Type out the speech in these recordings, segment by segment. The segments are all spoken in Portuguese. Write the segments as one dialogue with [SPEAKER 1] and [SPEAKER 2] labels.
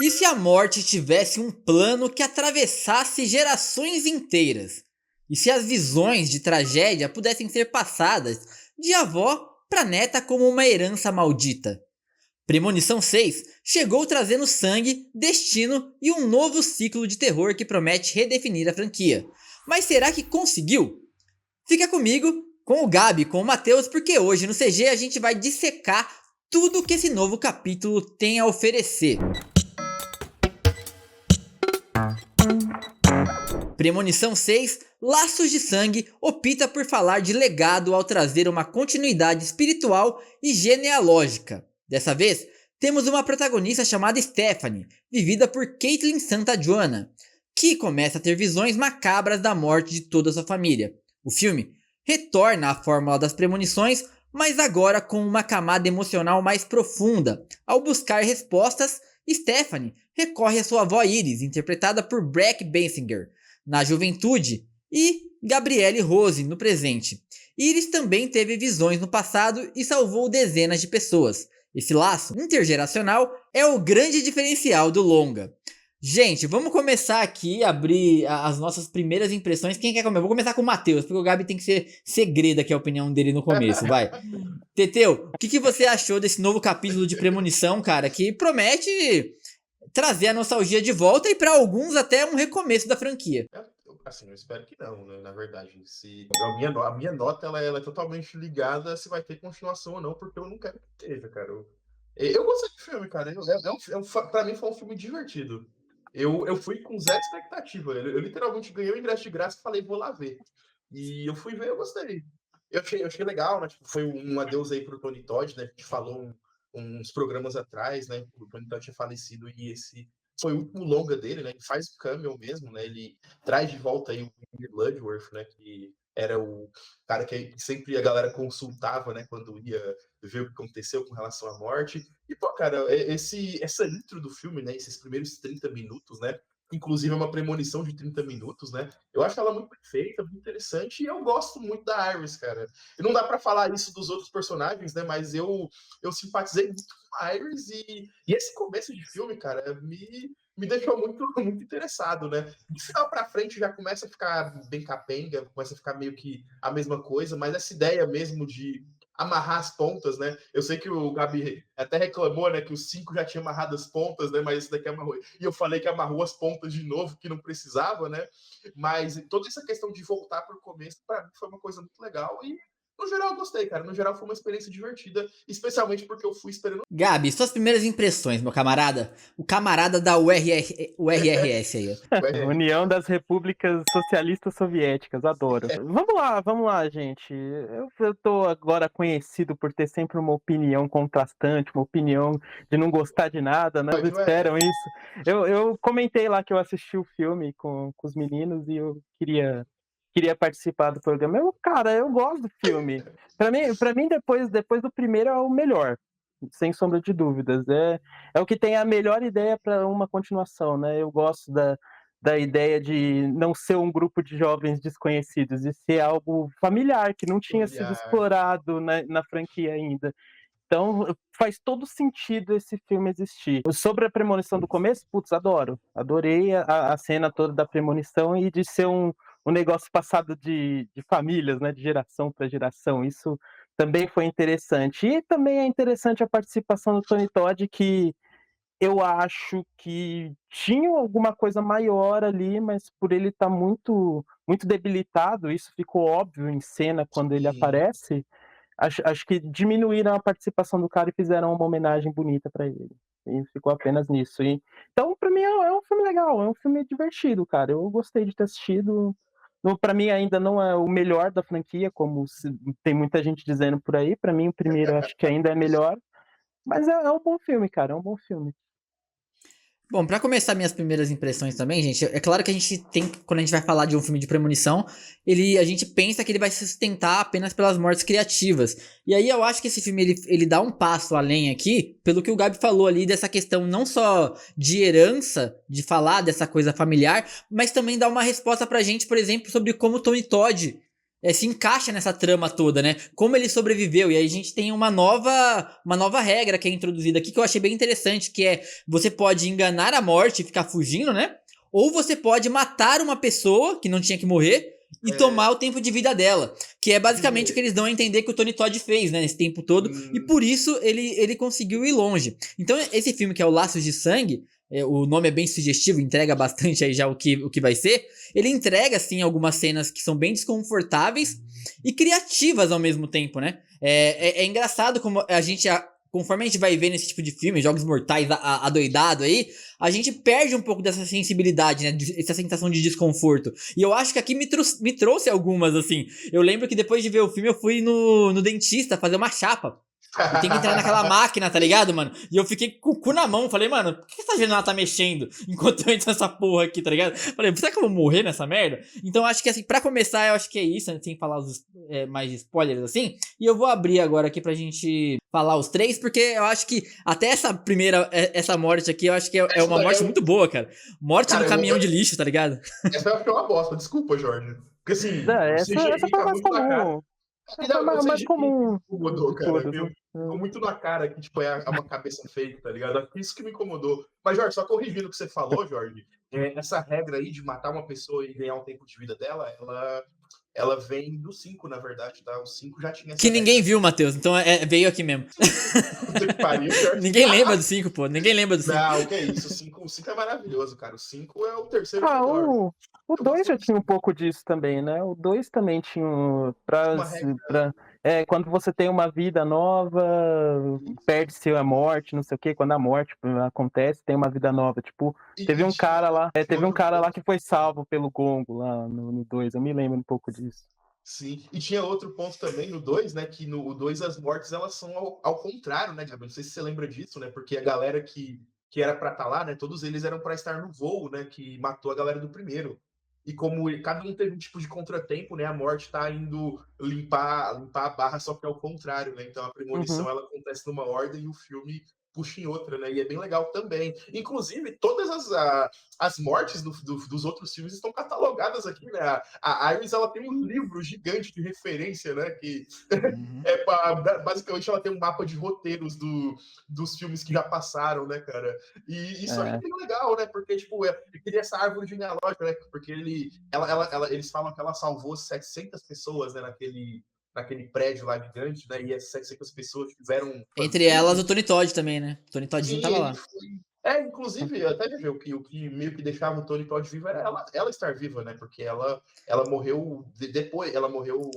[SPEAKER 1] E se a morte tivesse um plano que atravessasse gerações inteiras? E se as visões de tragédia pudessem ser passadas de avó para neta como uma herança maldita? Premonição 6 chegou trazendo sangue, destino e um novo ciclo de terror que promete redefinir a franquia. Mas será que conseguiu? Fica comigo, com o Gabi, com o Matheus, porque hoje no CG a gente vai dissecar tudo que esse novo capítulo tem a oferecer. Premonição 6, Laços de Sangue, opta por falar de legado ao trazer uma continuidade espiritual e genealógica. Dessa vez, temos uma protagonista chamada Stephanie, vivida por Caitlin Santa Joana, que começa a ter visões macabras da morte de toda a sua família. O filme retorna à fórmula das premonições, mas agora com uma camada emocional mais profunda. Ao buscar respostas, Stephanie recorre à sua avó Iris, interpretada por Brec Bassinger, na juventude, e Gabrielle Rose no presente. Iris também teve visões no passado e salvou dezenas de pessoas. Esse laço intergeracional é o grande diferencial do longa. Gente, vamos começar aqui a abrir as nossas primeiras impressões. Quem quer começar? Vou começar com o Matheus, porque o Gabi tem que ser segredo aqui a opinião dele no começo, vai. Teteu, o que você achou desse novo capítulo de Premonição, cara, que promete trazer a nostalgia de volta e para alguns até um recomeço da franquia?
[SPEAKER 2] Assim, eu espero que não, né? Na verdade, se a minha nota ela é totalmente ligada se vai ter continuação ou não, porque eu não quero que esteja, cara. Eu gostei do filme, cara. Pra mim foi um filme divertido. Eu fui com zero expectativa. Eu literalmente ganhei o ingresso de graça e falei, vou lá ver. E eu fui ver, eu gostei. Eu achei legal, né? Tipo, foi um adeus aí pro Tony Todd, né? A gente falou uns programas atrás, né? O Tony Todd tinha falecido e esse foi o último longa dele, né? Ele faz o cameo mesmo, né? Ele traz de volta aí o William Bloodworth, né? Que era o cara que sempre a galera consultava, né? Quando ia ver o que aconteceu com relação à morte. E, pô, cara, essa intro do filme, né? Esses primeiros 30 minutos, né? Inclusive é uma premonição de 30 minutos, né? Eu acho ela muito perfeita, muito interessante, e eu gosto muito da Iris, cara. E não dá para falar isso dos outros personagens, né? Mas eu simpatizei muito com a Iris e esse começo de filme, cara, me deixou muito, muito interessado, né? De final para frente já começa a ficar bem capenga, começa a ficar meio que a mesma coisa, mas essa ideia mesmo de amarrar as pontas, né? Eu sei que o Gabi até reclamou, né, que os 5 já tinha amarrado as pontas, né? Mas esse daqui amarrou. E eu falei que amarrou as pontas de novo, que não precisava, né? Mas toda essa questão de voltar para o começo, para mim, foi uma coisa muito legal. E, no geral, eu gostei, cara. No geral, foi uma experiência divertida, especialmente porque eu fui esperando.
[SPEAKER 1] Gabi, suas primeiras impressões, meu camarada. O camarada da URRS aí, ó.
[SPEAKER 3] União das Repúblicas Socialistas Soviéticas, adoro. Vamos lá, gente. Eu tô agora conhecido por ter sempre uma opinião contrastante, uma opinião de não gostar de nada, né? Vocês esperam isso? Eu comentei lá que eu assisti o filme com os meninos e eu queria participar do programa. Cara, eu gosto do filme. Pra mim depois do primeiro é o melhor, sem sombra de dúvidas. É o que tem a melhor ideia para uma continuação, né? Eu gosto da ideia de não ser um grupo de jovens desconhecidos e ser algo familiar, que não tinha sido
[SPEAKER 2] Familiar.
[SPEAKER 3] explorado na franquia ainda. Então faz todo sentido esse filme existir. Sobre a premonição do começo, putz, adoro. Adorei a cena toda da premonição e de ser um negócio passado de famílias, né? De geração para geração. Isso também foi interessante. E também é interessante a participação do Tony Todd, que eu acho que tinha alguma coisa maior ali, mas por ele estar muito debilitado, isso ficou óbvio em cena quando ele
[SPEAKER 2] Sim.
[SPEAKER 3] aparece. Acho que diminuíram a participação do cara e fizeram uma homenagem bonita pra ele. E ficou apenas nisso. Então, pra mim, é um filme legal, é um filme divertido, cara. Eu gostei de ter assistido. Pra mim, ainda não é o melhor da franquia, como tem muita gente dizendo por aí. Pra mim, o primeiro eu acho que ainda é melhor. Mas é um bom filme, cara. É um bom filme.
[SPEAKER 1] Bom, pra começar minhas primeiras impressões também, gente, é claro que a gente tem, quando a gente vai falar de um filme de premonição, a gente pensa que ele vai se sustentar apenas pelas mortes criativas. E aí eu acho que esse filme ele dá um passo além aqui, pelo que o Gabi falou ali dessa questão não só de herança, de falar dessa coisa familiar, mas também dá uma resposta pra gente, por exemplo, sobre como Tony Todd se encaixa nessa trama toda, né? Como ele sobreviveu. E aí a gente tem uma nova regra que é introduzida aqui que eu achei bem interessante, que é você pode enganar a morte e ficar fugindo, né? Ou você pode matar uma pessoa que não tinha que morrer e tomar o tempo de vida dela. Que é basicamente o que eles dão a entender que o Tony Todd fez, né? Nesse tempo todo. E por isso ele conseguiu ir longe. Então esse filme que é o Laços de Sangue, o nome é bem sugestivo, entrega bastante aí já o que vai ser. Ele entrega, assim, algumas cenas que são bem desconfortáveis e criativas ao mesmo tempo, né? É engraçado como conforme a gente vai vendo esse tipo de filme, Jogos Mortais adoidado aí, a gente perde um pouco dessa sensibilidade, né? Essa sensação de desconforto. E eu acho que aqui me trouxe algumas, assim. Eu lembro que depois de ver o filme, eu fui no dentista fazer uma chapa. E tem que entrar naquela máquina, tá ligado, mano? E eu fiquei com o cu na mão. Falei, mano, por que essa janela tá mexendo enquanto eu entro nessa porra aqui, tá ligado? Falei, será que eu vou morrer nessa merda? Então acho que, assim, pra começar, eu acho que é isso, né? Sem falar mais spoilers, assim. E eu vou abrir agora aqui pra gente falar os três, porque eu acho que até essa morte aqui, eu acho que é uma morte muito boa, cara. Morte no caminhão de lixo, tá ligado?
[SPEAKER 2] Essa eu achei uma bosta, desculpa, Jorge. Porque assim, o
[SPEAKER 3] Essa
[SPEAKER 2] CGI
[SPEAKER 3] foi
[SPEAKER 2] tá
[SPEAKER 3] mais
[SPEAKER 2] muito na cara.
[SPEAKER 3] comum.
[SPEAKER 2] Não, o
[SPEAKER 3] Mais
[SPEAKER 2] CGI
[SPEAKER 3] comum
[SPEAKER 2] me incomodou,
[SPEAKER 3] de
[SPEAKER 2] cara.
[SPEAKER 3] todas,
[SPEAKER 2] Viu?
[SPEAKER 3] né?
[SPEAKER 2] Ficou muito na cara que, tipo, é uma cabeça fake, tá ligado? Isso que me incomodou. Mas, Jorge, só corrigindo o que você falou, Jorge, essa regra aí de matar uma pessoa e ganhar um tempo de vida dela, ela vem do 5, na verdade, tá? O 5 já tinha essa
[SPEAKER 1] Que ninguém
[SPEAKER 2] regra.
[SPEAKER 1] viu, Matheus. Então veio aqui mesmo.
[SPEAKER 2] Puta que pariu, Jorge.
[SPEAKER 1] Ninguém lembra do 5, pô. Ninguém lembra do 5.
[SPEAKER 2] Não, o que é isso? O cinco é maravilhoso, cara. O 5 é o terceiro
[SPEAKER 3] Ah,
[SPEAKER 2] melhor.
[SPEAKER 3] o
[SPEAKER 2] Eu
[SPEAKER 3] 2
[SPEAKER 2] gosto
[SPEAKER 3] já
[SPEAKER 2] do
[SPEAKER 3] tinha um
[SPEAKER 2] 5.
[SPEAKER 3] pouco disso também, né? O 2 também tinha
[SPEAKER 2] Uma regra.
[SPEAKER 3] quando você tem uma vida nova, perde-se a morte, não sei o quê. Quando a morte acontece, tem uma vida nova. Tipo, teve
[SPEAKER 2] E
[SPEAKER 3] um
[SPEAKER 2] tinha
[SPEAKER 3] cara lá, teve um
[SPEAKER 2] outro
[SPEAKER 3] cara lá
[SPEAKER 2] ponto.
[SPEAKER 3] que foi salvo pelo gongo lá no 2. Eu me lembro um pouco disso.
[SPEAKER 2] Sim, e tinha outro ponto também no 2, né? Que no 2 as mortes elas são ao contrário, né, Gabriel? Não sei se você lembra disso, né? Porque a galera que era pra estar lá, né? Todos eles eram pra estar no voo, né? Que matou a galera do primeiro. E como cada um teve um tipo de contratempo, né? A morte tá indo limpar a barra, só que é ao contrário, né? Então a
[SPEAKER 3] Uhum.
[SPEAKER 2] premonição ela acontece numa ordem e o filme puxa em outra, né? E é bem legal também. Inclusive, todas as mortes dos outros filmes estão catalogadas aqui, né? A Iris ela tem um livro gigante de referência, né? Que
[SPEAKER 1] Uhum.
[SPEAKER 2] basicamente ela tem um mapa de roteiros dos filmes que já passaram, né, cara? E isso eu achei
[SPEAKER 3] É.
[SPEAKER 2] bem legal, né? Porque, tipo, queria essa árvore genealógica, né? Porque eles falam que ela salvou 700 pessoas, né, naquele prédio lá gigante, né? E essas 700 pessoas tiveram
[SPEAKER 1] Entre elas o
[SPEAKER 2] filhos.
[SPEAKER 1] Tony Todd também, né? O Tony Toddinho
[SPEAKER 2] Sim,
[SPEAKER 1] tava
[SPEAKER 2] ele
[SPEAKER 1] lá.
[SPEAKER 2] foi. Inclusive, até ver o que meio que deixava o Tony Todd vivo era ela estar viva, né? Porque ela morreu depois, ela morreu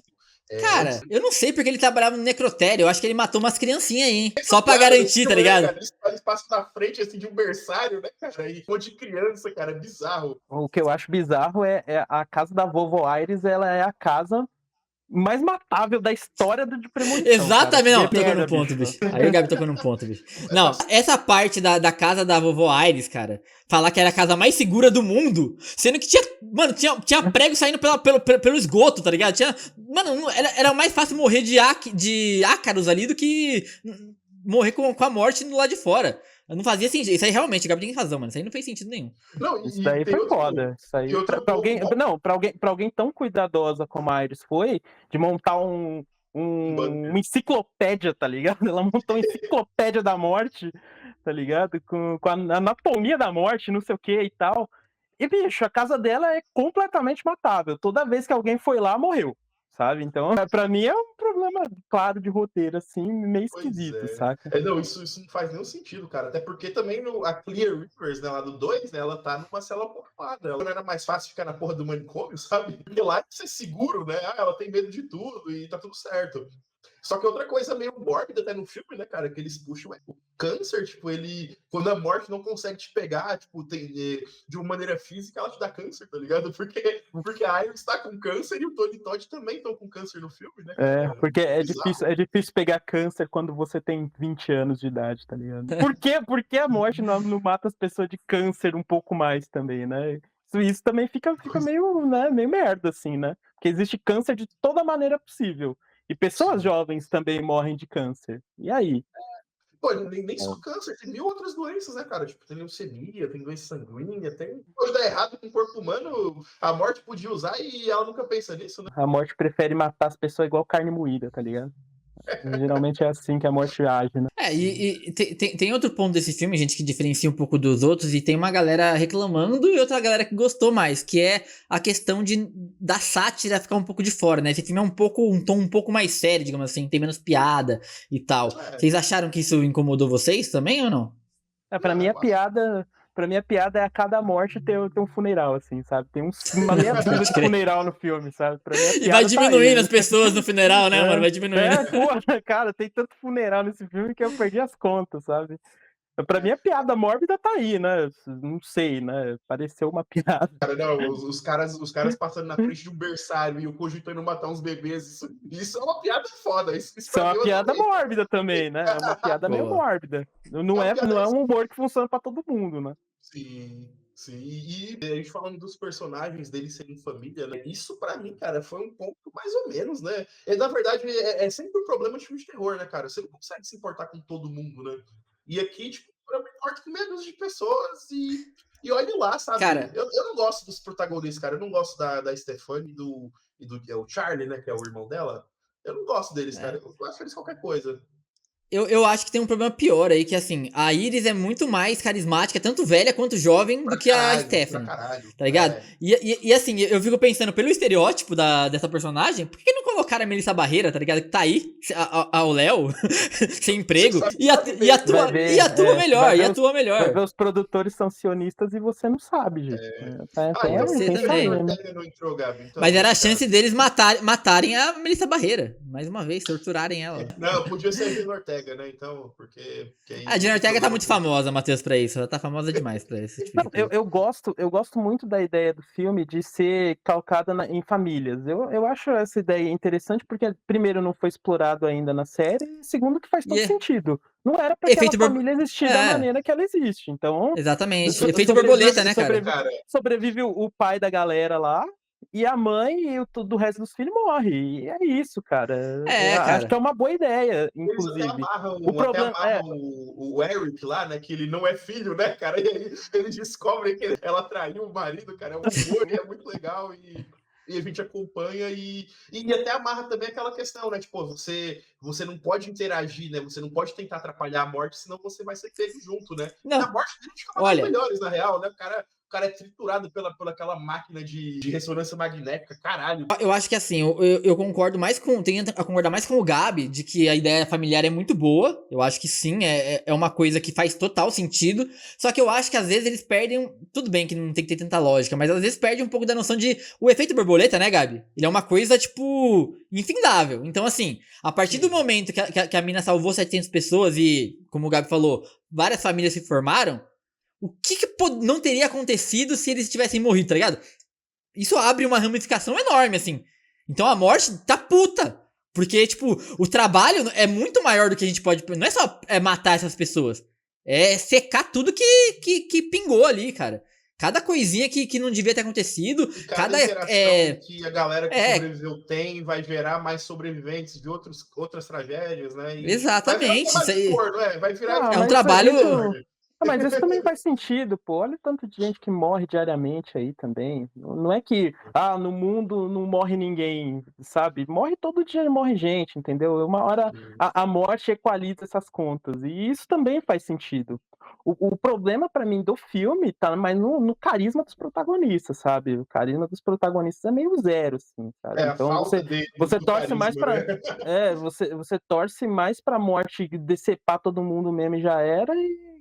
[SPEAKER 2] antes.
[SPEAKER 1] Cara, eu não sei porque ele trabalhava no necrotério. Eu acho que ele matou umas criancinhas aí, hein? Só pra
[SPEAKER 2] Piada no
[SPEAKER 1] garantir, tá
[SPEAKER 2] filme, né,
[SPEAKER 1] ligado?
[SPEAKER 2] cara? Eles passam na frente assim de um berçário, né, cara? E um monte de criança, cara, bizarro.
[SPEAKER 3] O que eu acho bizarro é a casa da vovó Aires, ela é a casa mais matável da história de Premonição, cara.
[SPEAKER 1] Exatamente,
[SPEAKER 3] Que
[SPEAKER 1] não, tocou no
[SPEAKER 3] merda,
[SPEAKER 1] ponto,
[SPEAKER 3] bicho.
[SPEAKER 1] bicho. Aí o Gabi tocou no ponto, bicho.
[SPEAKER 2] Tá
[SPEAKER 1] Não, essa parte da casa da vovó Aires, cara, falar que era a casa mais segura do mundo, sendo que tinha, mano, tinha prego saindo pelo esgoto, tá ligado? Mano, era mais fácil morrer de ácaros ali do que morrer com a morte do lado de fora. Não fazia sentido. Isso aí realmente, o Gabi tem razão, mano. Isso aí não fez sentido nenhum.
[SPEAKER 2] Não,
[SPEAKER 3] Isso
[SPEAKER 2] e
[SPEAKER 3] daí
[SPEAKER 2] tem
[SPEAKER 3] foi
[SPEAKER 2] outro,
[SPEAKER 3] foda. Isso
[SPEAKER 2] e
[SPEAKER 3] aí,
[SPEAKER 2] outro
[SPEAKER 3] pra
[SPEAKER 2] ponto
[SPEAKER 3] alguém,
[SPEAKER 2] bom.
[SPEAKER 3] não, pra alguém tão cuidadosa como a Iris foi, de montar
[SPEAKER 2] Bunker.
[SPEAKER 3] uma enciclopédia, tá ligado? Ela montou uma enciclopédia da morte, tá ligado? Com a anatomia da morte, não sei o que e tal. E, bicho, a casa dela é completamente matável. Toda vez que alguém foi lá, morreu, sabe? Então, pra mim é um problema claro de roteiro, assim, meio
[SPEAKER 2] Pois
[SPEAKER 3] esquisito,
[SPEAKER 2] é.
[SPEAKER 3] saca?
[SPEAKER 2] Não, isso não faz nenhum sentido, cara. Até porque também a Clear Rivers, né, lá do 2, né, ela tá numa cela porrada. Ela não era mais fácil ficar na porra do manicômio, sabe? Porque lá é ser seguro, né? Ela tem medo de tudo e tá tudo certo. Só que outra coisa meio mórbida até no filme, né, cara, que eles puxam o câncer, tipo, quando a morte não consegue te pegar, tipo, de uma maneira física, ela te dá câncer, tá ligado? Porque a Iris tá com câncer e o Tony Todd também estão com câncer no filme, né, cara?
[SPEAKER 3] Porque
[SPEAKER 2] Bizarro.
[SPEAKER 3] é difícil pegar câncer quando você tem 20 anos de idade, tá ligado? Por que a morte não mata as pessoas de câncer um pouco mais também, né? Isso também fica meio, né, meio merda, assim, né? Porque existe câncer de toda maneira possível. E pessoas
[SPEAKER 2] Sim.
[SPEAKER 3] jovens também morrem de câncer. E aí?
[SPEAKER 2] Pô, nem só câncer, tem mil outras doenças, né, cara? Tipo, tem leucemia, tem doença sanguínea, tem. Pode dar errado com o corpo humano, a morte podia usar e ela nunca pensa nisso, né?
[SPEAKER 3] A morte prefere matar as pessoas igual carne moída, tá ligado? Geralmente é assim que a morte age, né?
[SPEAKER 1] E tem outro ponto desse filme, gente, que diferencia um pouco dos outros, e tem uma galera reclamando e outra galera que gostou mais, que é a questão da sátira ficar um pouco de fora, né? Esse filme é um tom um pouco mais sério, digamos assim, tem menos piada e tal.
[SPEAKER 2] É.
[SPEAKER 1] Vocês acharam que isso incomodou vocês também ou não?
[SPEAKER 3] Pra mim, a piada é a cada morte ter um funeral, assim, sabe? Tem uma meia dúzia
[SPEAKER 1] Pode
[SPEAKER 3] de
[SPEAKER 1] crer.
[SPEAKER 3] funeral no filme, sabe? Pra mim, a
[SPEAKER 1] E vai
[SPEAKER 3] piada tá
[SPEAKER 1] diminuindo
[SPEAKER 3] aí.
[SPEAKER 1] as pessoas no funeral, né, mano? Vai diminuindo.
[SPEAKER 3] Porra, cara, tem tanto funeral nesse filme que eu perdi as contas, sabe? Pra mim, a piada mórbida tá aí, né? Não sei, né? Pareceu uma piada.
[SPEAKER 2] Cara, não, os caras passando na frente de um berçário e o cogitando matar uns bebês, isso é uma piada foda. Isso
[SPEAKER 3] Isso é
[SPEAKER 2] pra
[SPEAKER 3] uma
[SPEAKER 2] mim eu
[SPEAKER 3] piada
[SPEAKER 2] adorei.
[SPEAKER 3] mórbida também, né? É uma piada meio
[SPEAKER 1] Boa.
[SPEAKER 3] mórbida.
[SPEAKER 2] É
[SPEAKER 3] Não
[SPEAKER 2] uma
[SPEAKER 3] é,
[SPEAKER 2] piada
[SPEAKER 3] não é um humor que funciona pra todo mundo, né?
[SPEAKER 2] Sim, sim. E a gente falando dos personagens deles serem família, né? Isso pra mim, cara, foi um ponto mais ou menos, né? Na verdade, é sempre um problema de filme de terror, né, cara? Você não consegue se importar com todo mundo, né? E aqui, tipo, eu me importo com menos de pessoas e olhe lá, sabe?
[SPEAKER 1] Cara,
[SPEAKER 2] Eu não gosto dos protagonistas, cara. Eu não gosto da Stephanie e do é o Charlie, né? Que é o irmão dela. Eu não gosto deles, cara.
[SPEAKER 1] é,
[SPEAKER 2] Eu acho eles qualquer coisa.
[SPEAKER 1] eu acho que tem um problema pior aí, que assim, a Iris é muito mais carismática, tanto velha quanto jovem, do que a
[SPEAKER 2] Pra
[SPEAKER 1] Stephanie.
[SPEAKER 2] caralho.
[SPEAKER 1] Tá ligado?
[SPEAKER 2] É.
[SPEAKER 1] E assim, eu fico pensando, pelo estereótipo dessa personagem, por que não colocaram a Melissa Barreira, tá ligado? Que tá aí, ao Léo, sem emprego,
[SPEAKER 3] Vai ver,
[SPEAKER 1] atua melhor,
[SPEAKER 3] vai ver os produtores são sionistas e você não sabe, gente.
[SPEAKER 1] Pode ser
[SPEAKER 3] Tem isso aí,
[SPEAKER 1] também.
[SPEAKER 3] né?
[SPEAKER 2] Não entrou, Gabi. Então,
[SPEAKER 1] Mas era a chance deles matarem a Melissa Barreira. Mais uma vez, torturarem ela.
[SPEAKER 2] Não, podia ser a Jenna Ortega, né? Então, porque aí
[SPEAKER 1] A
[SPEAKER 2] não
[SPEAKER 1] Jenna
[SPEAKER 2] tem
[SPEAKER 1] Ortega tá
[SPEAKER 2] problema
[SPEAKER 1] muito
[SPEAKER 2] com isso.
[SPEAKER 1] famosa, Matheus, pra isso. Ela tá famosa demais pra esse tipo de
[SPEAKER 3] Não,
[SPEAKER 1] coisa.
[SPEAKER 3] eu gosto muito da ideia do filme de ser calcada em famílias. Eu acho essa ideia interessante porque, primeiro, não foi explorado ainda na série, e segundo, que faz
[SPEAKER 1] E
[SPEAKER 3] todo
[SPEAKER 1] é
[SPEAKER 3] sentido. Não era para aquela
[SPEAKER 1] efeito
[SPEAKER 3] família existir da
[SPEAKER 1] É,
[SPEAKER 3] maneira que ela existe. Então,
[SPEAKER 1] exatamente. Efeito borboleta, né, cara?
[SPEAKER 2] Cara,
[SPEAKER 3] sobrevive o pai da galera lá, e a mãe e do resto dos filhos morre. E é isso, cara. Acho que é
[SPEAKER 1] Cara.
[SPEAKER 3] uma boa ideia,
[SPEAKER 2] eles
[SPEAKER 3] inclusive. O problema
[SPEAKER 2] até amarram o Eric lá, né? Que ele não é filho, né, cara? E aí eles descobrem que ela traiu o marido, cara. É um humor e é muito legal. E a gente acompanha e até amarra também aquela questão, né? Tipo, você não pode interagir, né? Você não pode tentar atrapalhar a morte, senão você vai ser pego junto, né? E a
[SPEAKER 1] Não,
[SPEAKER 2] morte dele fica uma das
[SPEAKER 1] olha,
[SPEAKER 2] melhores, na real, né? O cara é triturado por aquela máquina de ressonância magnética, caralho.
[SPEAKER 1] eu acho que assim, eu concordo mais tenho a concordar mais com o Gabi de que a ideia familiar é muito boa. Eu acho que sim, é uma coisa que faz total sentido. Só que eu acho que às vezes eles perdem. Tudo bem que não tem que ter tanta lógica, mas às vezes perde um pouco da noção de. O efeito borboleta, né, Gabi? Ele é uma coisa, tipo, infindável. Então, assim, a partir do momento que a mina salvou 700 pessoas e, como o Gabi falou, várias famílias se formaram. O que não teria acontecido se eles tivessem morrido, tá ligado? Isso abre uma ramificação enorme, assim. Então a morte tá puta. Porque, tipo, o trabalho é muito maior do que a gente pode. Não é só matar essas pessoas. É secar tudo que pingou ali, cara. Cada coisinha que não devia ter acontecido.
[SPEAKER 2] E cada interação que a galera que sobreviveu tem vai gerar mais sobreviventes de outras tragédias, né? E
[SPEAKER 1] Exatamente.
[SPEAKER 2] Vai virar um trabalho de humor, não é? Vai virar
[SPEAKER 1] É um
[SPEAKER 3] mas
[SPEAKER 1] trabalho.
[SPEAKER 3] mas isso também faz sentido, pô. Olha o tanto de gente que morre diariamente aí também. Não é que, no mundo não morre ninguém, sabe? Morre todo dia, morre gente, entendeu? Uma hora a morte equaliza essas contas. E isso também faz sentido. O problema pra mim do filme tá mais no carisma dos protagonistas, sabe? O carisma dos protagonistas é meio zero, assim, sabe?
[SPEAKER 2] a
[SPEAKER 3] Então
[SPEAKER 2] falta
[SPEAKER 3] você
[SPEAKER 2] do
[SPEAKER 3] torce mais
[SPEAKER 2] carisma,
[SPEAKER 3] pra.
[SPEAKER 2] né?
[SPEAKER 3] Você torce mais pra morte decepar todo mundo mesmo e já era,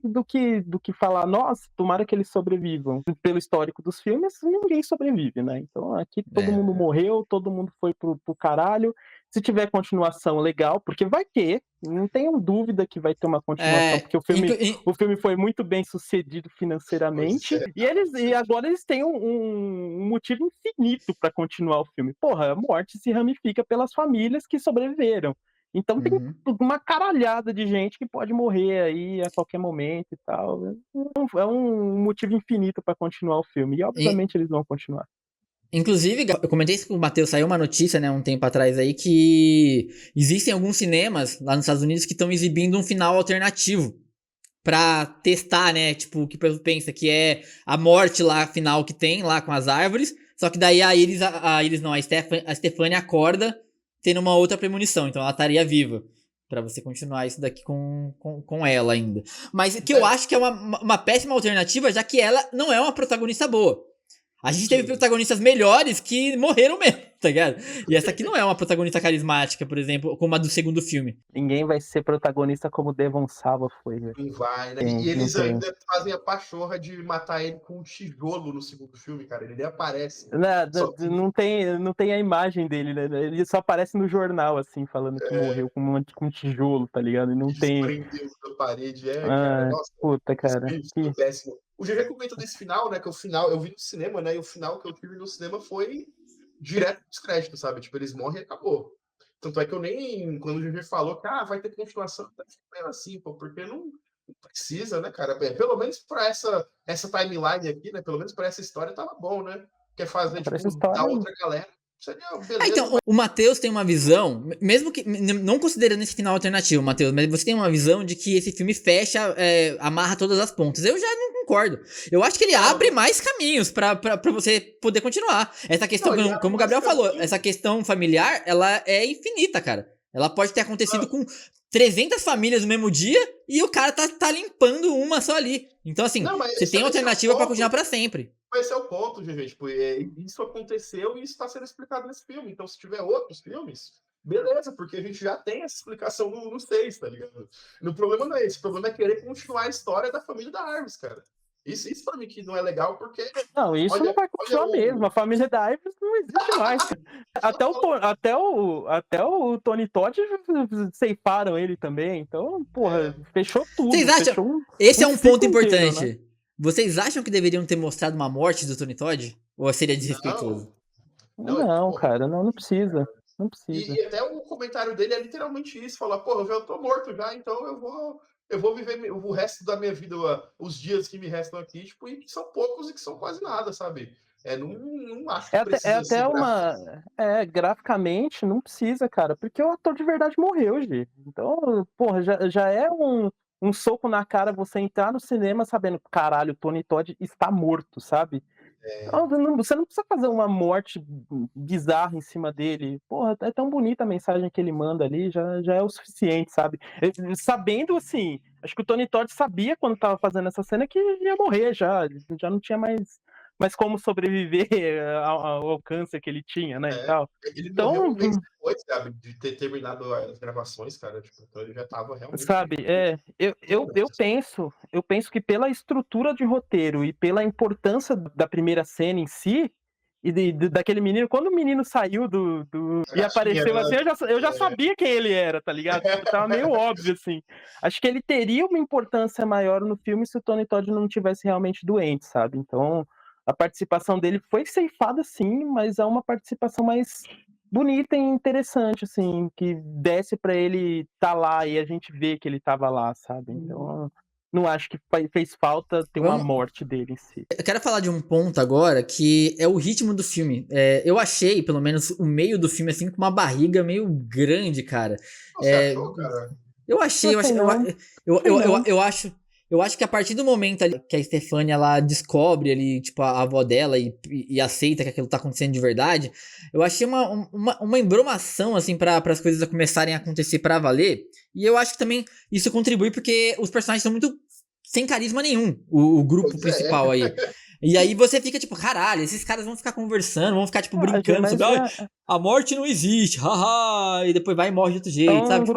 [SPEAKER 3] do que falar, nossa, tomara que eles sobrevivam. Pelo histórico dos filmes, ninguém sobrevive, né? Então aqui todo mundo morreu, todo mundo foi pro caralho. Se tiver continuação, legal, porque vai ter, não tenho dúvida que vai ter uma continuação, porque o filme foi muito bem sucedido financeiramente, e agora eles têm um motivo infinito para continuar o filme. Porra, a morte se ramifica pelas famílias que sobreviveram. Então tem uma caralhada de gente que pode morrer aí a qualquer momento e tal. É um motivo infinito para continuar o filme. E obviamente eles vão continuar.
[SPEAKER 1] Inclusive, eu comentei isso com o Matheus, saiu uma notícia, né, um tempo atrás aí, que existem alguns cinemas lá nos Estados Unidos que estão exibindo um final alternativo pra testar, né, tipo, o que o pessoal pensa que é a morte lá final que tem lá com as árvores, só que daí a Iris não, a Stephanie acorda tendo uma outra premonição, então ela estaria viva. Pra você continuar isso daqui com ela ainda. Mas que eu acho que é uma péssima alternativa, já que ela não é uma protagonista boa. A gente teve
[SPEAKER 2] Sim.
[SPEAKER 1] protagonistas melhores que morreram mesmo, tá ligado? E essa aqui não é uma protagonista carismática, por exemplo, como a do segundo filme.
[SPEAKER 3] Ninguém vai ser protagonista como Devon Sawa foi, velho.
[SPEAKER 2] Não vai, né?
[SPEAKER 3] Sim,
[SPEAKER 2] E eles
[SPEAKER 3] não tem.
[SPEAKER 2] ainda fazem a pachorra de matar ele com um tijolo no segundo filme, cara. Ele nem aparece. Só que
[SPEAKER 3] Não tem a imagem dele, né? Ele só aparece no jornal, assim, falando que morreu com um tijolo, tá ligado? E não
[SPEAKER 2] eles
[SPEAKER 3] tem.
[SPEAKER 2] prendem na parede. É, cara.
[SPEAKER 3] Ah,
[SPEAKER 2] Nossa,
[SPEAKER 3] puta,
[SPEAKER 2] esse
[SPEAKER 3] cara.
[SPEAKER 2] filme foi péssimo. O GG comentou desse final, né? Que o final eu vi no cinema, né? E o final que eu tive no cinema foi direto dos créditos, sabe? Tipo, eles morrem e acabou. Tanto é que eu nem. Quando o GG falou que vai ter continuação, eu fiquei meio assim, pô, porque não precisa, né, cara? Pelo menos pra essa timeline aqui, né? Pelo menos pra essa história tava bom, né? Quer fazer,
[SPEAKER 3] Pra
[SPEAKER 2] tipo,
[SPEAKER 3] essa
[SPEAKER 2] da
[SPEAKER 3] história.
[SPEAKER 2] outra galera. Seria beleza,
[SPEAKER 1] Então,
[SPEAKER 2] mas
[SPEAKER 1] o Matheus tem uma visão, mesmo que, não considerando esse final alternativo, Matheus, mas você tem uma visão de que esse filme fecha, amarra todas as pontas. Eu já não concordo. Eu acho que ele abre mais caminhos pra você poder continuar. Essa questão,
[SPEAKER 2] não, ele abre
[SPEAKER 1] como o
[SPEAKER 2] mais
[SPEAKER 1] Gabriel falou,
[SPEAKER 2] caminho.
[SPEAKER 1] essa questão familiar, ela é infinita, cara. Ela pode ter acontecido com 300 famílias no mesmo dia e o cara tá limpando uma só ali. Então, assim,
[SPEAKER 2] Não, mas
[SPEAKER 1] você tem
[SPEAKER 2] esse é o
[SPEAKER 1] alternativa pra
[SPEAKER 2] ponto.
[SPEAKER 1] continuar pra sempre.
[SPEAKER 2] Esse é o ponto, GG. Tipo, isso aconteceu e isso está sendo explicado nesse filme. Então, se tiver outros filmes, beleza, porque a gente já tem essa explicação no 6, tá ligado? O problema não é esse. O problema é querer continuar a história da família da Arves, cara. Isso pra mim que não é legal, porque.
[SPEAKER 3] Não, isso não vai continuar mesmo. A família da Iris não existe mais. Até o Tony Todd ceifaram ele também. Então, porra, fechou tudo.
[SPEAKER 1] Vocês acham?
[SPEAKER 3] Fechou
[SPEAKER 1] Esse é um ponto
[SPEAKER 3] ciclo inteiro, né?
[SPEAKER 1] importante. Vocês acham que deveriam ter mostrado uma morte do Tony Todd? Ou seria desrespeitoso?
[SPEAKER 3] Não,
[SPEAKER 2] porra.
[SPEAKER 3] cara, não precisa. Não precisa.
[SPEAKER 2] E até o comentário dele é literalmente isso: falar, porra, eu já tô morto já, então eu vou viver o resto da minha vida, os dias que me restam aqui, tipo, e que são poucos e que são quase nada, sabe? Não acho que
[SPEAKER 3] É
[SPEAKER 2] precisa
[SPEAKER 3] até
[SPEAKER 2] ser
[SPEAKER 3] uma. Graficamente, não precisa, cara, porque o ator de verdade morreu, gente. Então, porra, já é um soco na cara você entrar no cinema sabendo que, caralho, o Tony Todd está morto, sabe? Então, você não precisa fazer uma morte bizarra em cima dele. Porra, é tão bonita a mensagem que ele manda ali, já é o suficiente, sabe? Sabendo, assim, acho que o Tony Todd sabia quando tava fazendo essa cena que ia morrer já não tinha mais como sobreviver ao câncer que ele tinha, né, e tal.
[SPEAKER 2] Ele
[SPEAKER 3] Então,
[SPEAKER 2] morreu um mês depois, sabe, de ter terminado as gravações, cara. Tipo, então ele já tava realmente.
[SPEAKER 3] sabe, eu penso que pela estrutura de roteiro e pela importância da primeira cena em si, e daquele menino, quando o menino saiu e apareceu assim, eu já sabia quem ele era, tá ligado? Tipo, tava meio óbvio, assim. Acho que ele teria uma importância maior no filme se o Tony Todd não tivesse realmente doente, sabe? Então, a participação dele foi ceifada, sim, mas é uma participação mais bonita e interessante, assim, que desse pra ele tá lá e a gente vê que ele tava lá, sabe? Então, não acho que fez falta ter uma morte dele em si.
[SPEAKER 1] Eu quero falar de um ponto agora que é o ritmo do filme. Eu achei, pelo menos, o meio do filme assim com uma barriga meio grande, cara.
[SPEAKER 2] Você achou, cara?
[SPEAKER 1] Eu achei, eu acho que a partir do momento ali que a Stefania ela descobre ali, tipo, a avó dela e aceita que aquilo tá acontecendo de verdade, eu achei uma embromação, assim, para as coisas começarem a acontecer pra valer. E eu acho que também isso contribui porque os personagens são muito sem carisma nenhum, o grupo principal aí. E aí você fica tipo, caralho, esses caras vão ficar conversando, vão ficar tipo brincando sobre, a morte não existe, haha, e depois vai e morre de outro jeito, sabe?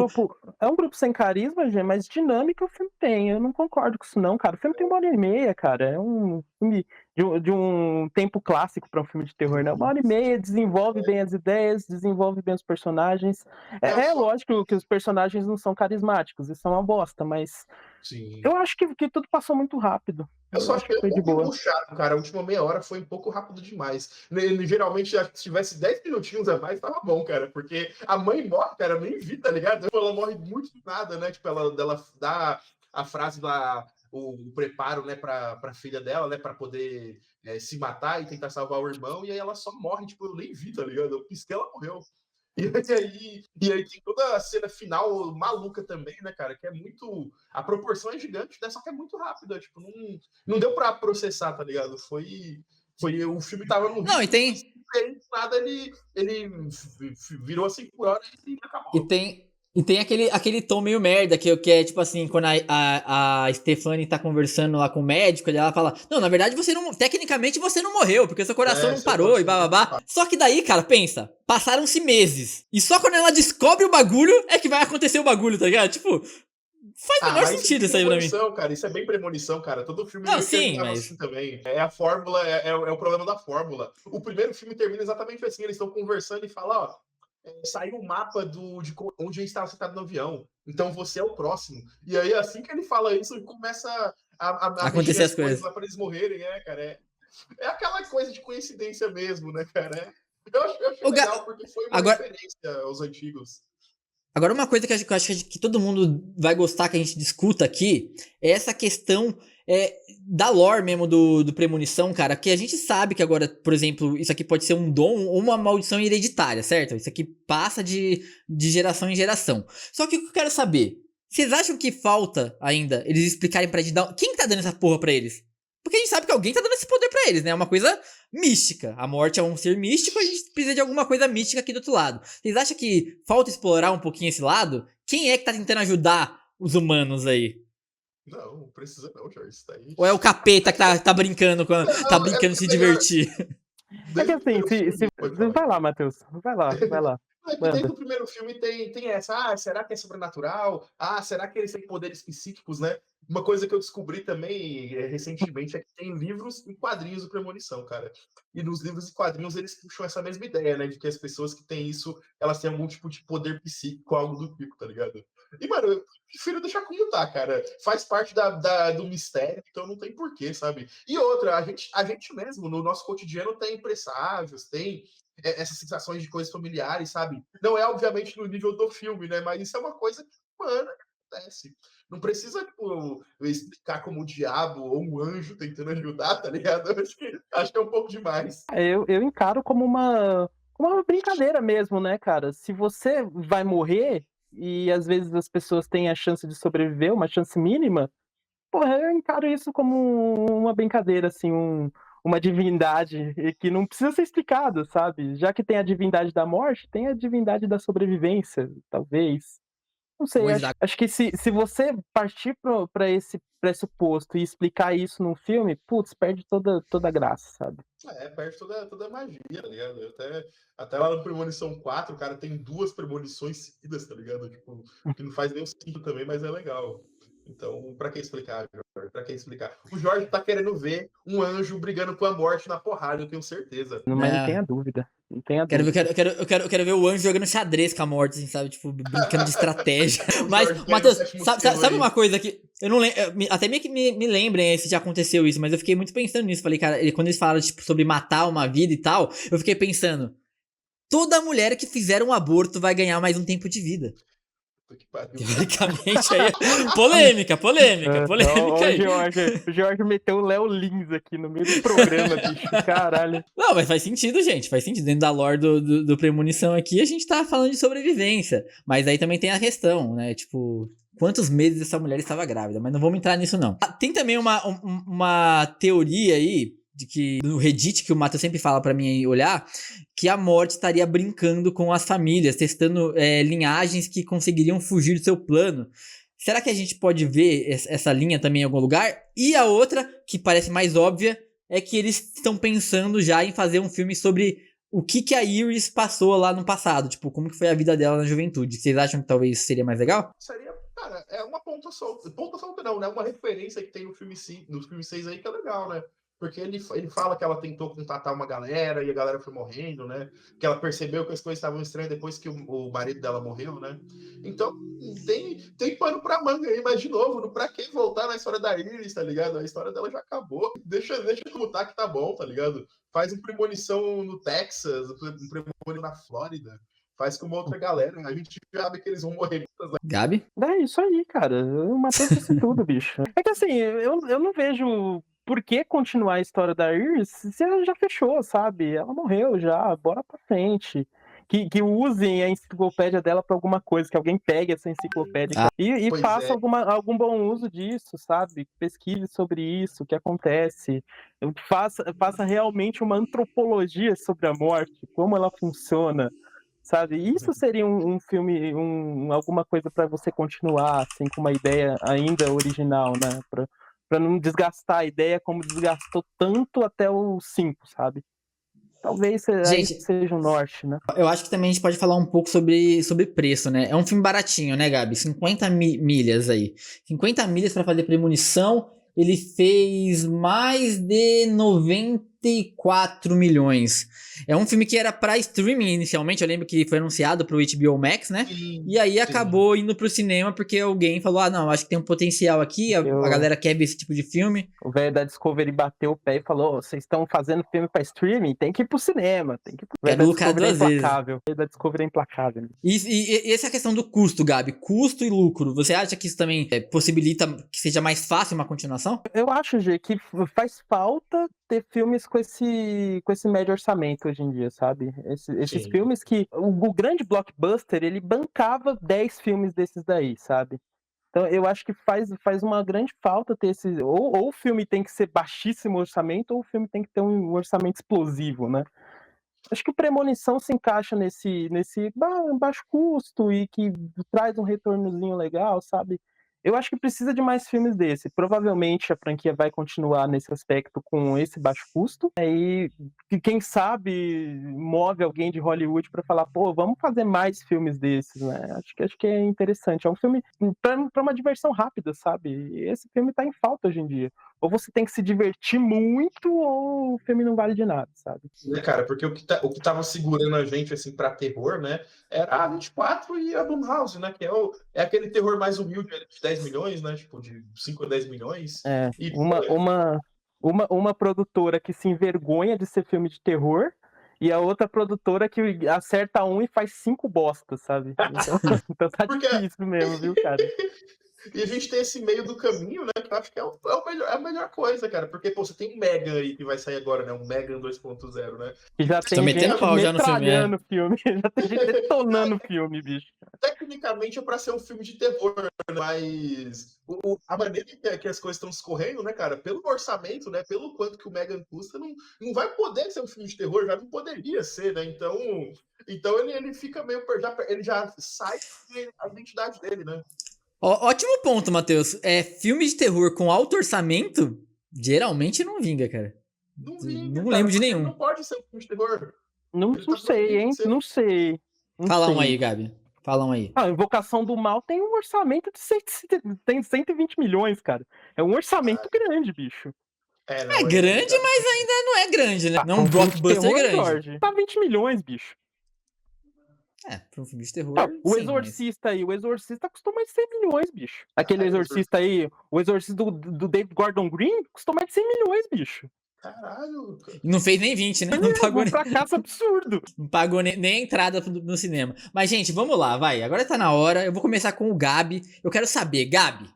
[SPEAKER 3] É um grupo sem carisma, gente, mas dinâmica o filme tem. Eu não concordo com isso não, cara. O filme tem 1h30, cara. É um filme de um tempo clássico para um filme de terror, né? 1h30, desenvolve bem as ideias, desenvolve bem os personagens. É lógico que os personagens não são carismáticos, isso é uma bosta, mas
[SPEAKER 2] Sim.
[SPEAKER 3] eu acho que tudo passou muito rápido.
[SPEAKER 2] Eu só acho que
[SPEAKER 3] foi de
[SPEAKER 2] um pouco
[SPEAKER 3] boa.
[SPEAKER 2] chato, cara. A última meia hora foi um pouco rápido demais. Geralmente, se tivesse 10 minutinhos a mais, tava bom, cara. Porque a mãe morre, cara, eu nem vi, tá ligado? Ela morre muito do nada, né? Tipo, ela dá a frase lá, o preparo, né, pra filha dela, né, pra poder se matar e tentar salvar o irmão, e aí ela só morre, tipo, eu nem vi, tá ligado? Eu pisquei, ela morreu. E aí tem toda a cena final maluca também, né, cara? Que é muito. A proporção é gigante, né? Só que é muito rápida. Tipo, não deu pra processar, tá ligado? O filme tava no
[SPEAKER 1] Não,
[SPEAKER 2] ritmo, e aí, do nada ele virou assim por hora e
[SPEAKER 1] E
[SPEAKER 2] acabou.
[SPEAKER 1] tem, e tem aquele tom meio merda, que é tipo assim, quando a Stephanie tá conversando lá com o médico, ela fala, não, na verdade você não, tecnicamente você não morreu, porque seu coração não
[SPEAKER 2] Seu
[SPEAKER 1] parou e
[SPEAKER 2] coração.
[SPEAKER 1] bababá. Só que daí, cara, pensa, passaram-se meses. E só quando ela descobre o bagulho é que vai acontecer o bagulho, tá ligado? Tipo, faz o menor
[SPEAKER 2] Mas isso é
[SPEAKER 1] sentido isso aí pra mim.
[SPEAKER 2] premonição, cara. Isso é bem premonição, cara. Todo filme
[SPEAKER 1] Não,
[SPEAKER 2] meio
[SPEAKER 1] sim,
[SPEAKER 2] terminava
[SPEAKER 1] mas.
[SPEAKER 2] assim também. É a fórmula, é o problema da fórmula. O primeiro filme termina exatamente assim. Eles estão conversando e falam, ó, saiu um mapa onde a gente estava sentado no avião. Então você é o próximo. E aí, assim que ele fala isso, começa a mexer
[SPEAKER 1] Acontecer
[SPEAKER 2] as
[SPEAKER 1] as
[SPEAKER 2] coisas
[SPEAKER 1] coisas.
[SPEAKER 2] lá para eles morrerem, cara. É aquela coisa de coincidência mesmo, né, cara? Eu achei
[SPEAKER 1] O ga...
[SPEAKER 2] legal, porque foi uma
[SPEAKER 1] Agora,
[SPEAKER 2] referência aos antigos.
[SPEAKER 1] Agora, uma coisa que eu acho que todo mundo vai gostar que a gente discuta aqui é essa questão da lore mesmo do Premonição, cara. Que a gente sabe que agora, por exemplo, isso aqui pode ser um dom ou uma maldição hereditária, certo? Isso aqui passa de geração em geração. Só que o que eu quero saber, vocês acham que falta ainda eles explicarem pra gente quem tá dando essa porra pra eles? Porque a gente sabe que alguém tá dando esse poder pra eles, né? É uma coisa mística. A morte é um ser místico, a gente precisa de alguma coisa mística aqui do outro lado. Vocês acham que falta explorar um pouquinho esse lado? Quem é que tá tentando ajudar os humanos aí?
[SPEAKER 2] Não precisa não, Jorge. Isso daí.
[SPEAKER 1] Ou é o capeta que tá brincando, tá
[SPEAKER 2] Não,
[SPEAKER 1] brincando de se
[SPEAKER 2] melhor.
[SPEAKER 1] divertir?
[SPEAKER 3] É que
[SPEAKER 2] Desde o
[SPEAKER 3] assim,
[SPEAKER 2] primeiro filme, pode falar.
[SPEAKER 3] vai lá, Matheus. Vai lá.
[SPEAKER 2] É que desde
[SPEAKER 3] Manda.
[SPEAKER 2] o primeiro filme tem essa, será que é sobrenatural? Será que eles têm poderes psíquicos, né? Uma coisa que eu descobri também recentemente é que tem livros e quadrinhos do Premonição, cara. E nos livros e quadrinhos eles puxam essa mesma ideia, né? De que as pessoas que têm isso, elas têm algum tipo de poder psíquico, algo do tipo, tá ligado? E, mano, eu prefiro deixar como tá, cara. Faz parte do mistério, então não tem porquê, sabe? E outra, a gente mesmo, no nosso cotidiano, tem presságios, tem essas sensações de coisas familiares, sabe? Não é, obviamente, no nível do filme, né? Mas isso é uma coisa que, mano, acontece. Não precisa, tipo, explicar como o diabo ou um anjo tentando ajudar, tá ligado? Acho que é um pouco demais.
[SPEAKER 3] Eu encaro como uma brincadeira mesmo, né, cara? Se você vai morrer e às vezes as pessoas têm a chance de sobreviver, uma chance mínima, porra, eu encaro isso como uma brincadeira, assim, uma divindade e que não precisa ser explicado, sabe? Já que tem a divindade da morte, tem a divindade da sobrevivência, talvez. Não sei,
[SPEAKER 1] Pois
[SPEAKER 3] acho que se você partir pra esse pressuposto e explicar isso num filme, putz, perde toda a graça, sabe?
[SPEAKER 2] Perde toda a magia, tá ligado? Até lá no Premonição 4, cara, tem 2 premonições seguidas, tá ligado? Tipo, que não faz nenhum sentido também, mas é legal. Então, pra que explicar, Jorge? Pra que explicar? O Jorge tá querendo ver um anjo brigando com a morte na porrada, eu tenho certeza.
[SPEAKER 3] Mas não tenha
[SPEAKER 1] né?
[SPEAKER 3] dúvida. Não tenha
[SPEAKER 1] Quero ver,
[SPEAKER 3] dúvida.
[SPEAKER 1] eu quero ver o anjo jogando xadrez com a morte, assim, sabe? Tipo, brincando de estratégia.
[SPEAKER 2] O
[SPEAKER 1] Mas,
[SPEAKER 2] Jorge querendo o
[SPEAKER 1] Matheus,
[SPEAKER 2] sétimo
[SPEAKER 1] sabe,
[SPEAKER 2] selo
[SPEAKER 1] sabe
[SPEAKER 2] aí.
[SPEAKER 1] uma coisa que eu não lembro. Até meio que me lembrem se já aconteceu isso, mas eu fiquei muito pensando nisso. Falei, cara, quando eles falaram tipo, sobre matar uma vida e tal, eu fiquei pensando: toda mulher que fizer um aborto vai ganhar mais um tempo de vida.
[SPEAKER 2] Puta que pariu.
[SPEAKER 1] Teoricamente aí. Polêmica aí.
[SPEAKER 3] O Jorge meteu o Léo Lins aqui no meio do programa, bicho. Caralho.
[SPEAKER 1] Não, mas faz sentido, gente. Faz sentido. Dentro da lore do Premonição aqui, a gente tá falando de sobrevivência. Mas aí também tem a questão, né? Tipo, quantos meses essa mulher estava grávida? Mas não vamos entrar nisso, não. Tem também uma teoria aí, de que no Reddit, que o Matheus sempre fala pra mim olhar, que a morte estaria brincando com as famílias, testando linhagens que conseguiriam fugir do seu plano. Será que a gente pode ver essa linha também em algum lugar? E a outra, que parece mais óbvia, é que eles estão pensando já em fazer um filme sobre o que a Iris passou lá no passado. Tipo, como que foi a vida dela na juventude. Vocês acham que talvez seria mais legal?
[SPEAKER 2] Seria, cara, é uma ponta solta. Ponta solta não, né? Uma referência que tem no filme 6 aí que é legal, né? Porque ele fala que ela tentou contatar uma galera e a galera foi morrendo, né? Que ela percebeu que as coisas estavam estranhas depois que o marido dela morreu, né? Então, tem pano pra manga aí, mas de novo, pra que voltar na história da Iris, tá ligado? A história dela já acabou. Deixa como tá que tá bom, tá ligado? Faz um premonição no Texas, um premonição na Flórida. Faz com uma outra galera, a gente sabe que eles vão morrer.
[SPEAKER 1] Gabi?
[SPEAKER 3] É isso aí, cara. O Matheus disse tudo, bicho. É que assim, eu não vejo por que continuar a história da Iris se ela já fechou, sabe? Ela morreu já, bora pra frente. Que usem a enciclopédia dela pra alguma coisa, que alguém pegue essa enciclopédia e
[SPEAKER 2] Pois
[SPEAKER 3] faça
[SPEAKER 2] é.
[SPEAKER 3] algum bom uso disso, sabe? Pesquise sobre isso, o que acontece. Faça realmente uma antropologia sobre a morte, como ela funciona. Sabe? Isso seria um filme, alguma coisa para você continuar, assim, com uma ideia ainda original, né? Pra não desgastar a ideia como desgastou tanto até o 5, sabe? Talvez aí
[SPEAKER 1] Gente,
[SPEAKER 3] seja o norte, né?
[SPEAKER 1] eu acho que também a gente pode falar um pouco sobre preço, né? É um filme baratinho, né, Gabi? 50 milhas aí. 50 milhas pra fazer premonição. Ele fez mais de 94 milhões. É um filme que era pra streaming inicialmente. Eu lembro que foi anunciado pro HBO Max, né?
[SPEAKER 2] Sim,
[SPEAKER 1] E aí
[SPEAKER 2] sim.
[SPEAKER 1] acabou indo pro cinema porque alguém falou: ah, não, acho que tem um potencial aqui. A galera quer ver esse tipo de filme.
[SPEAKER 3] O velho da Discovery bateu o pé e falou: "Ô, vocês estão fazendo filme pra streaming? Tem que ir pro cinema. Tem que ir pro... O velho
[SPEAKER 1] Quero
[SPEAKER 3] da
[SPEAKER 1] lucrar
[SPEAKER 3] Discovery é
[SPEAKER 1] duas vezes.
[SPEAKER 3] implacável. O velho da Discovery é implacável.
[SPEAKER 1] E essa questão do custo, Gabi, custo e lucro, você acha que isso também possibilita que seja mais fácil uma continuação?
[SPEAKER 3] Eu acho, Gê, que faz falta ter filmes com esse médio orçamento hoje em dia, sabe? Esses
[SPEAKER 2] Sim.
[SPEAKER 3] filmes que o grande blockbuster, ele bancava 10 filmes desses daí, sabe? Então eu acho que faz uma grande falta ter esse... Ou o filme tem que ser baixíssimo orçamento, ou o filme tem que ter um orçamento explosivo, né? Acho que o Premonição se encaixa nesse baixo custo e que traz um retornozinho legal, sabe? Eu acho que precisa de mais filmes desse. Provavelmente a franquia vai continuar nesse aspecto com esse baixo custo. E quem sabe move alguém de Hollywood para falar, pô, vamos fazer mais filmes desses, né? Acho que é interessante. É um filme para uma diversão rápida, sabe? E esse filme tá em falta hoje em dia. Ou você tem que se divertir muito, ou o filme não vale de nada, sabe?
[SPEAKER 2] Né, cara, porque o que tava segurando a gente, assim, pra terror, né, era a 24 e a Blumhouse, né, que é aquele terror mais humilde, de 10 milhões, né, tipo, de 5 a 10 milhões.
[SPEAKER 3] É,
[SPEAKER 2] E,
[SPEAKER 3] uma produtora que se envergonha de ser filme de terror e a outra produtora que acerta um e faz 5 bostas, sabe? Então tá
[SPEAKER 2] porque
[SPEAKER 3] difícil mesmo, viu, cara?
[SPEAKER 2] E a gente tem esse meio do caminho, né? Que eu acho que é a melhor coisa, cara. Porque, pô, você tem um Megan aí que vai sair agora, né? Um Megan 2.0, né?
[SPEAKER 3] E já
[SPEAKER 1] Estão
[SPEAKER 3] tem
[SPEAKER 1] metendo
[SPEAKER 3] gente
[SPEAKER 1] pau já no filme,
[SPEAKER 3] metralhando o filme, já tem gente detonando o filme, bicho.
[SPEAKER 2] Tecnicamente é pra ser um filme de terror, né? Mas a maneira que as coisas estão escorrendo, né, cara? Pelo orçamento, né? Pelo quanto que o Megan custa, não vai poder ser um filme de terror, já não poderia ser, né? Então ele fica meio... Ele já sai a identidade dele, né?
[SPEAKER 1] Ótimo ponto, Matheus. Filme de terror com alto orçamento, geralmente não vinga, cara.
[SPEAKER 2] Não vinga,
[SPEAKER 1] Não
[SPEAKER 2] cara,
[SPEAKER 1] lembro de
[SPEAKER 2] porque
[SPEAKER 1] nenhum.
[SPEAKER 2] não pode ser um filme de terror.
[SPEAKER 3] Não
[SPEAKER 2] Ele tá
[SPEAKER 3] sei, hein?
[SPEAKER 2] proibido de
[SPEAKER 3] Não sei.
[SPEAKER 1] Fala um aí, Gabi. Fala um aí.
[SPEAKER 3] A Invocação do Mal tem um orçamento de tem 120 milhões, cara. É um orçamento grande, bicho.
[SPEAKER 2] É,
[SPEAKER 1] É
[SPEAKER 2] não,
[SPEAKER 1] grande, mas ainda não é grande, né? Não é um
[SPEAKER 3] um filme de
[SPEAKER 1] blockbuster
[SPEAKER 3] terror,
[SPEAKER 1] grande.
[SPEAKER 3] Jorge. Tá 20 milhões, bicho.
[SPEAKER 1] Pra um filme de terror,
[SPEAKER 3] Não, o
[SPEAKER 1] sim,
[SPEAKER 3] Exorcista aí, o Exorcista custou mais de 100 milhões, bicho. Aquele Exorcista aí, o Exorcista do David Gordon Green, custou mais de 100 milhões, bicho.
[SPEAKER 2] Caralho.
[SPEAKER 1] Não fez nem 20, né? Não pagou,
[SPEAKER 3] Um fracasso absurdo.
[SPEAKER 1] não pagou nem a entrada no cinema. Mas, gente, vamos lá, vai. Agora tá na hora. Eu vou começar com o Gabi. Eu quero saber, Gabi,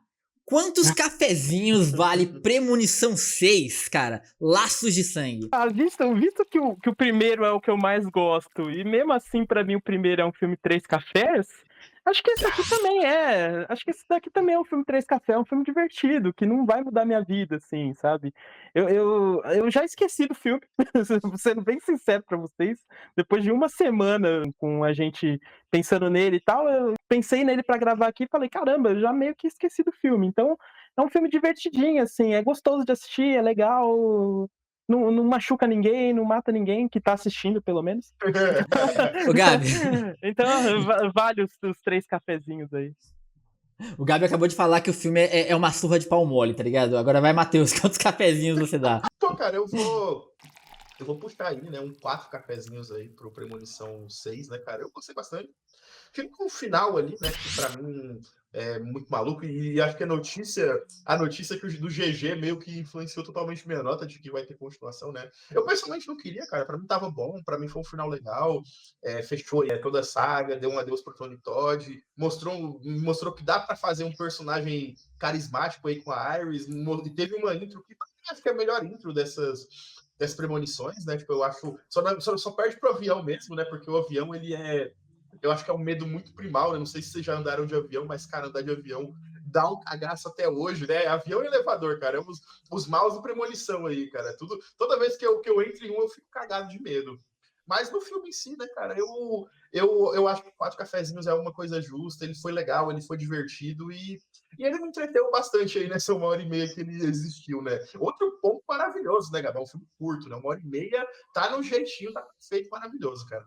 [SPEAKER 1] quantos cafezinhos vale Premonição 6, cara? Laços de Sangue.
[SPEAKER 3] Visto que o primeiro é o que eu mais gosto, e mesmo assim, pra mim, o primeiro é um filme Três Cafés, acho que esse aqui também é. Acho que esse daqui também é um filme Três Cafés, é um filme divertido, que não vai mudar minha vida, assim, sabe? Eu já esqueci do filme, sendo bem sincero pra vocês. Depois de uma semana com a gente pensando nele e tal, eu pensei nele pra gravar aqui e falei, caramba, eu já meio que esqueci do filme. Então, é um filme divertidinho, assim, é gostoso de assistir, é legal. Não machuca ninguém, não mata ninguém que tá assistindo, pelo menos.
[SPEAKER 1] Ô, Gabi.
[SPEAKER 3] Então, vale os 3 cafezinhos aí.
[SPEAKER 1] O Gabi acabou de falar que o filme é uma surra de pau mole, tá ligado? Agora vai, Matheus, quantos cafezinhos você dá?
[SPEAKER 2] Pô, cara, eu vou eu vou puxar aí, né, 4 cafezinhos aí pro Premonição 6, né, cara? Eu gostei bastante. Fica com o final ali, né, que pra mim é muito maluco, e acho que a notícia que do GG meio que influenciou totalmente minha nota de que vai ter continuação, né? Eu pessoalmente não queria, cara, pra mim tava bom, pra mim foi um final legal, fechou toda a saga, deu um adeus pro Tony Todd, mostrou que dá pra fazer um personagem carismático aí com a Iris, e teve uma intro que pra mim acho que é a melhor intro dessas premonições, né? Tipo, eu acho. Só perde pro avião mesmo, né? Porque o avião, ele é. Eu acho que é um medo muito primal, né? Não sei se vocês já andaram de avião, mas, cara, andar de avião dá um cagaço até hoje, né? Avião e elevador, cara. É os maus do premonição aí, cara. Toda vez que eu entro em um, eu fico cagado de medo. Mas no filme em si, né, cara, eu acho que 4 cafezinhos é uma coisa justa, ele foi legal, ele foi divertido e ele me entreteu bastante aí nessa 1h30 que ele existiu, né? Outro ponto maravilhoso, né, Gabão? Um filme curto, né? 1h30, tá no jeitinho, tá perfeito, maravilhoso, cara.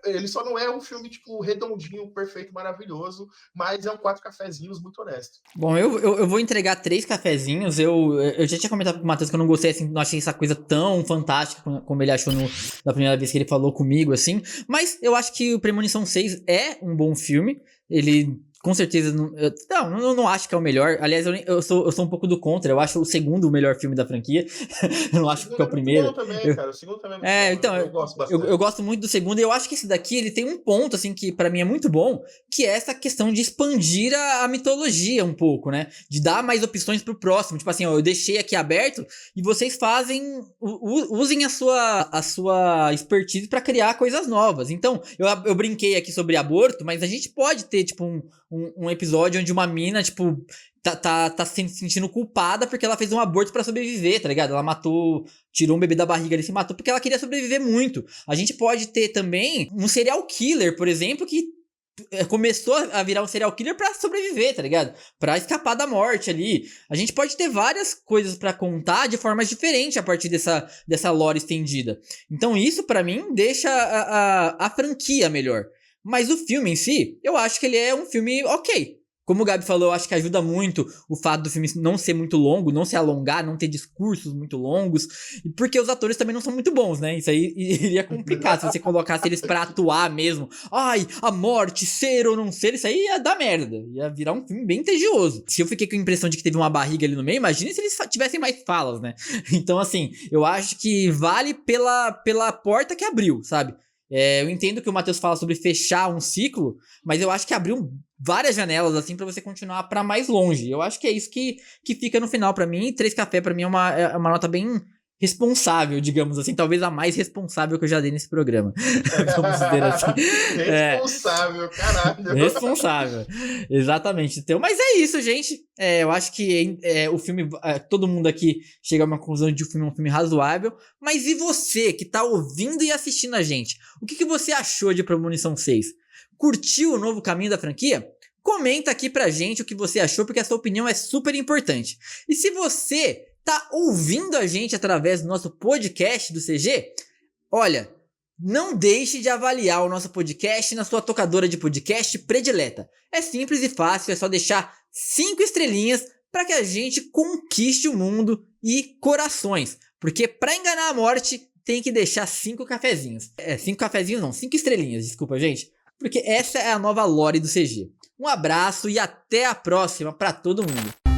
[SPEAKER 2] Ele só não é um filme, tipo, redondinho, perfeito, maravilhoso, mas é um 4 cafezinhos muito honesto.
[SPEAKER 1] Bom, eu vou entregar 3 cafezinhos. Eu já tinha comentado com o Matheus que eu não gostei, assim, não achei essa coisa tão fantástica como ele achou na primeira vez que ele falou comigo, assim. Mas eu acho que o Premonição 6 é um bom filme. Ele, com certeza, eu não acho que é o melhor. Aliás, eu sou um pouco do contra. Eu acho o segundo o melhor filme da franquia. Eu não acho que é o primeiro.
[SPEAKER 2] Também, cara. O segundo também é muito bom.
[SPEAKER 1] Então,
[SPEAKER 2] eu gosto bastante.
[SPEAKER 1] Eu gosto muito do segundo, e eu acho que esse daqui, ele tem um ponto, assim, que pra mim é muito bom, que é essa questão de expandir a mitologia um pouco, né? De dar mais opções pro próximo. Tipo assim, ó, eu deixei aqui aberto, e vocês usem a sua expertise pra criar coisas novas. Então, eu brinquei aqui sobre aborto, mas a gente pode ter, tipo, um episódio onde uma mina, tipo, tá se sentindo culpada porque ela fez um aborto pra sobreviver, tá ligado? Ela tirou um bebê da barriga ali e se matou porque ela queria sobreviver muito. A gente pode ter também um serial killer, por exemplo, que começou a virar um serial killer pra sobreviver, tá ligado? Pra escapar da morte ali. A gente pode ter várias coisas pra contar de formas diferentes a partir dessa lore estendida. Então isso, pra mim, deixa a franquia melhor. Mas o filme em si, eu acho que ele é um filme ok. Como o Gabi falou, eu acho que ajuda muito o fato do filme não ser muito longo, não se alongar, não ter discursos muito longos, porque os atores também não são muito bons, né? Isso aí iria complicar se você colocasse eles pra atuar mesmo. Ai, a morte, ser ou não ser, isso aí ia dar merda. Ia virar um filme bem tedioso. Se eu fiquei com a impressão de que teve uma barriga ali no meio, imagine se eles tivessem mais falas, né? Então, assim, eu acho que vale pela porta que abriu, sabe? Eu entendo que o Matheus fala sobre fechar um ciclo, mas eu acho que abriu várias janelas, assim, pra você continuar pra mais longe. Eu acho que é isso que fica no final pra mim. 3 café pra mim é uma nota bem responsável, digamos assim. Talvez a mais responsável que eu já dei nesse programa. Vamos dizer assim.
[SPEAKER 2] Responsável, caralho.
[SPEAKER 1] Responsável. Exatamente. Então, mas é isso, gente. Eu acho que o filme... todo mundo aqui chega a uma conclusão de que o filme é um filme razoável. Mas e você, que tá ouvindo e assistindo a gente? O que você achou de Premonição 6? Curtiu o novo caminho da franquia? Comenta aqui pra gente o que você achou, porque a sua opinião é super importante. E se você tá ouvindo a gente através do nosso podcast do CG, olha, não deixe de avaliar o nosso podcast na sua tocadora de podcast predileta. É simples e fácil, é só deixar 5 estrelinhas para que a gente conquiste o mundo e corações. Porque para enganar a morte, tem que deixar 5 cafezinhos. 5 cafezinhos não, 5 estrelinhas, desculpa, gente. Porque essa é a nova lore do CG. Um abraço e até a próxima para todo mundo.